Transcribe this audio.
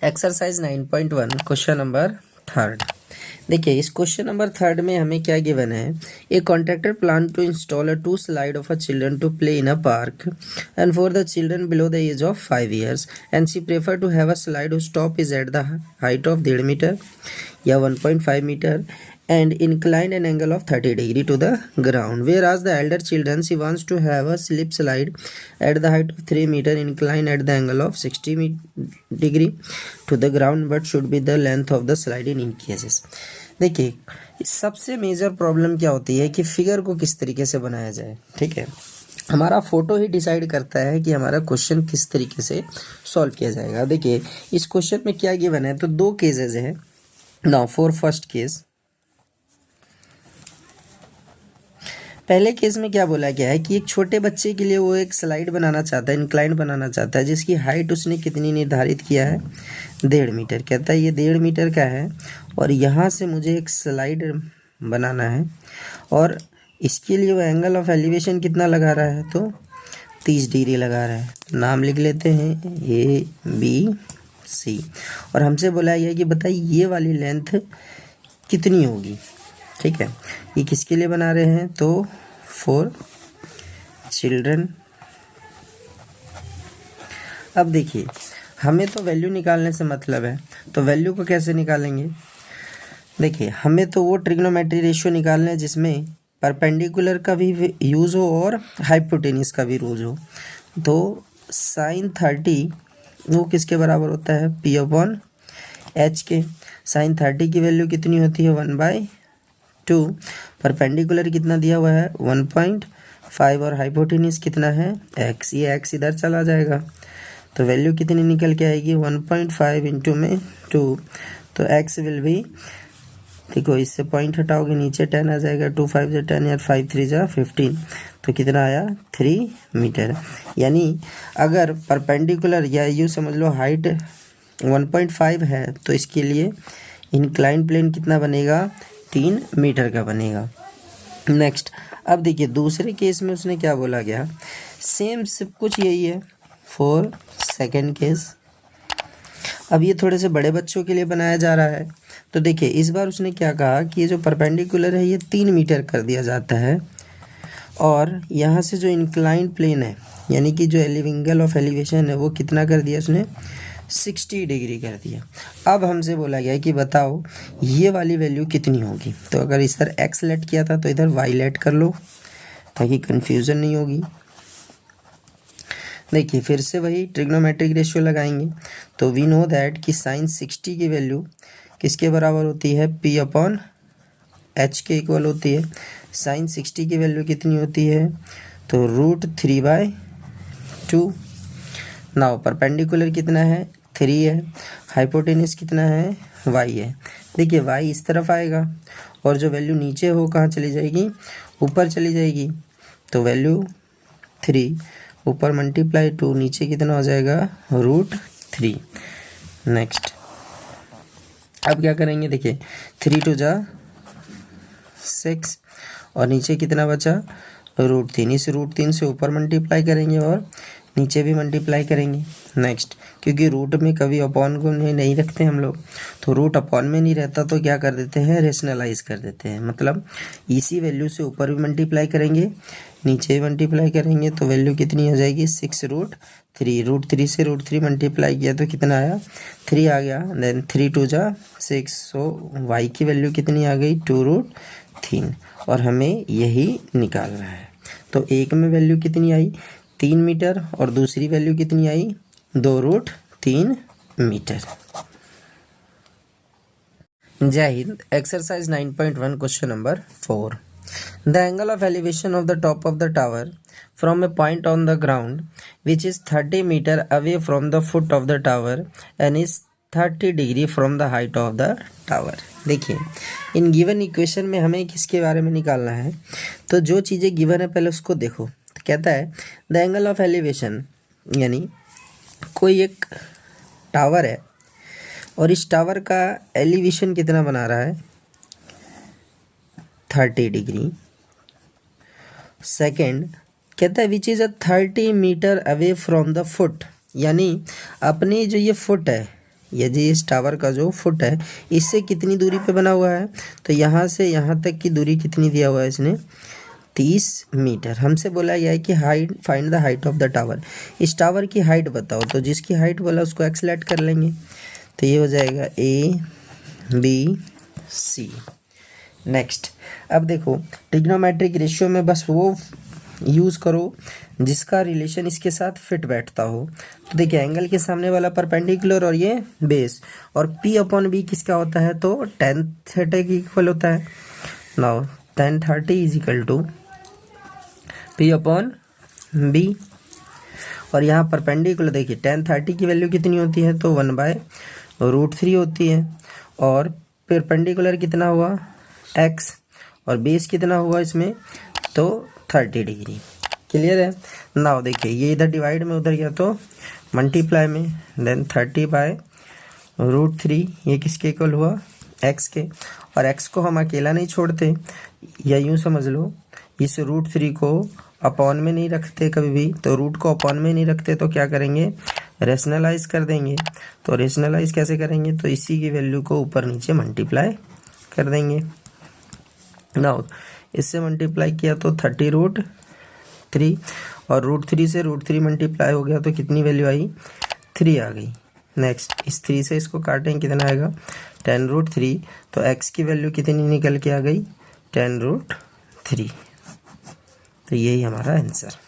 Exercise 9.1 question number third. देखिए इस question number third में हमें क्या गिवन है, a contractor plan to install a 2 slide of a children to play in a park and for the children below the age of 5 years and she prefer to have a slide whose top is at the height of 1.5 metre या 1.5 metre and inclined an angle of 30 degree to the ground, whereas the elder children she wants to have a slip slide at the height of 3 meter inclined at the angle of 60 degree to the ground, but should be the length of the slide in cases। देखिए सबसे major problem क्या होती है कि figure को किस तरीके से बनाया जाए। ठीक है, हमारा फोटो ही डिसाइड करता है कि हमारा क्वेश्चन किस तरीके से सॉल्व किया जाएगा। देखिए इस क्वेश्चन में क्या गिवन है, तो 2 केसेस हैं। नाउ फॉर फर्स्ट केस, पहले केस में क्या बोला गया है कि एक छोटे बच्चे के लिए वो एक स्लाइड बनाना चाहता है, इंक्लाइन बनाना चाहता है, जिसकी हाइट उसने कितनी निर्धारित किया है, 1.5 मीटर। कहता है ये 1.5 मीटर का है और यहाँ से मुझे एक स्लाइड बनाना है और इसके लिए वो एंगल ऑफ एलिवेशन कितना लगा रहा है, तो 30 डिग्री लगा रहा है। नाम लिख लेते हैं ABC और हमसे बोला गया कि बताइए ये वाली लेंथ कितनी होगी। ठीक है, ये किसके लिए बना रहे हैं, तो फॉर चिल्ड्रन। अब देखिए हमें तो वैल्यू निकालने से मतलब है, तो वैल्यू को कैसे निकालेंगे। देखिए हमें तो वो ट्रिग्नोमेट्री रेशियो निकालना है जिसमें परपेंडिकुलर का भी यूज़ हो और हाइपोटेन्यूज का भी यूज़ हो। तो sin 30 वो किसके बराबर होता है, P/H के। sin 30 की वैल्यू कितनी होती है, 1/2। परपेंडिकुलर कितना दिया हुआ है, 1.5 और हाइपोटेन्यूज कितना है, x। ये x इधर चला जाएगा तो वैल्यू कितनी निकल के आएगी, 1.5 इंटू में 2। तो x विल भी, देखो इससे पॉइंट हटाओगे नीचे 10 आ जाएगा, 2 5 जा 10 यार 5 3 जा 15, तो कितना आया, 3 मीटर। यानी अगर परपेंडिकुलर या यूँ समझ लो हाइट 1.5 है तो इसके लिए इंक्लाइन प्लेन कितना बनेगा, 3 मीटर का बनेगा। नेक्स्ट, अब देखिए दूसरे केस में उसने क्या बोला गया, सेम सब कुछ यही है फॉर सेकेंड केस। अब ये थोड़े से बड़े बच्चों के लिए बनाया जा रहा है। तो देखिए इस बार उसने क्या कहा कि ये जो परपेंडिकुलर है ये 3 मीटर कर दिया जाता है और यहाँ से जो इंक्लाइन प्लेन है यानी कि जो एंगल ऑफ एलिवेशन है वो कितना कर दिया उसने, 60 डिग्री कर दिया। अब हमसे बोला गया कि बताओ ये वाली वैल्यू कितनी होगी। तो अगर इस तरह x लेट किया था तो इधर y लेट कर लो ताकि कन्फ्यूज़न नहीं होगी। देखिए फिर से वही ट्रिग्नोमेट्रिक रेशियो लगाएंगे तो वी नो दैट कि sin 60 की वैल्यू किसके बराबर होती है, P/H के इक्वल होती है। sin 60 की वैल्यू कितनी होती है, तो √3/2। नाउ परपेंडिकुलर कितना है, 3 है, हाइपोटेन्यूज कितना है, y है। देखिए y इस तरफ आएगा और जो वैल्यू नीचे हो कहाँ चली जाएगी, ऊपर चली जाएगी। तो वैल्यू 3 ऊपर मल्टीप्लाई 2 नीचे कितना हो जाएगा, √3। नेक्स्ट अब क्या करेंगे, देखिए 3 2 जा 6 और नीचे कितना बचा, √3। इस √3 से ऊपर मल्टीप्लाई करेंगे और नीचे भी मल्टीप्लाई करेंगे। नेक्स्ट, क्योंकि रूट में कभी अपॉन को नहीं रखते हम लोग, तो रूट अपॉन में नहीं रहता तो क्या कर देते हैं, रेशनलाइज कर देते हैं। मतलब इसी वैल्यू से ऊपर भी मल्टीप्लाई करेंगे नीचे भी मल्टीप्लाई करेंगे तो वैल्यू कितनी हो जाएगी, 6√3। √3 से √3 मल्टीप्लाई किया तो कितना आया, 3 आ गया। देन 3 2 जा 6, सो y की वैल्यू कितनी आ गई, 2√3 और हमें यही निकालना है। तो एक में वैल्यू कितनी आई, 3 मीटर और दूसरी वैल्यू कितनी आई, 2√3 मीटर। Jai Hind. Exercise 9.1 question number 4। The angle of elevation of the top of the tower from a point on the ground which is 30 metre away from the foot of the tower and is 30 degree from the height of the tower. देखिए इन given equation में हमें किसके बारे में निकालना है, तो जो चीज़ें गिवन है पहले उसको देखो। तो कहता है द एंगल ऑफ एलिवेशन, यानी कोई एक टावर है और इस टावर का एलिवेशन कितना बना रहा है, 30 डिग्री। सेकेंड कहता है which is a 30 metre away from the foot, यानी अपनी जो ये फुट है ये जी इस टावर का जो फुट है इससे कितनी दूरी पे बना हुआ है, तो यहाँ से यहाँ तक की दूरी कितनी दिया हुआ है इसने, 30 मीटर। हमसे बोला गया है कि height, find the height of the tower. इस टावर की हाइट बताओ, तो जिसकी हाइट बोला उसको एक्सलेट कर लेंगे, तो ये हो जाएगा ABC। नेक्स्ट, अब देखो ट्रिग्नोमेट्रिक रेशियो में बस वो यूज़ करो जिसका रिलेशन इसके साथ फिट बैठता हो। तो देखिए एंगल के सामने वाला परपेंडिकुलर और ये बेस, और P/B किसका होता है, तो tan थीटा के इक्वल होता है। Now tan 30 is equal to P/B, और यहाँ परपेंडिकुलर देखिए tan 30 की वैल्यू कितनी होती है, तो 1/√3 होती है, और परपेंडिकुलर कितना हुआ x, और बेस कितना हुआ इसमें, तो 30 डिग्री। क्लियर है। नाउ देखिए ये इधर डिवाइड में उधर गया तो मल्टीप्लाई में, देन 30/√3 ये किसके इक्वल हुआ, x के, और x को हम अकेला नहीं छोड़ते, या यूँ समझ लो इस √3 को अपॉन में नहीं रखते कभी भी, तो रूट को अपॉन में नहीं रखते तो क्या करेंगे, रेशनलाइज कर देंगे। तो रेशनलाइज कैसे करेंगे, तो इसी की वैल्यू को ऊपर नीचे मल्टीप्लाई कर देंगे। नाउ इससे मल्टीप्लाई किया तो 30√3, और √3 से √3 मल्टीप्लाई हो गया तो कितनी वैल्यू आई, 3 आ गई। नेक्स्ट इस 3 से इसको काटें कितना आएगा, tan√3, तो x की वैल्यू कितनी निकल के आ गई, tan√3। तो यही हमारा आंसर।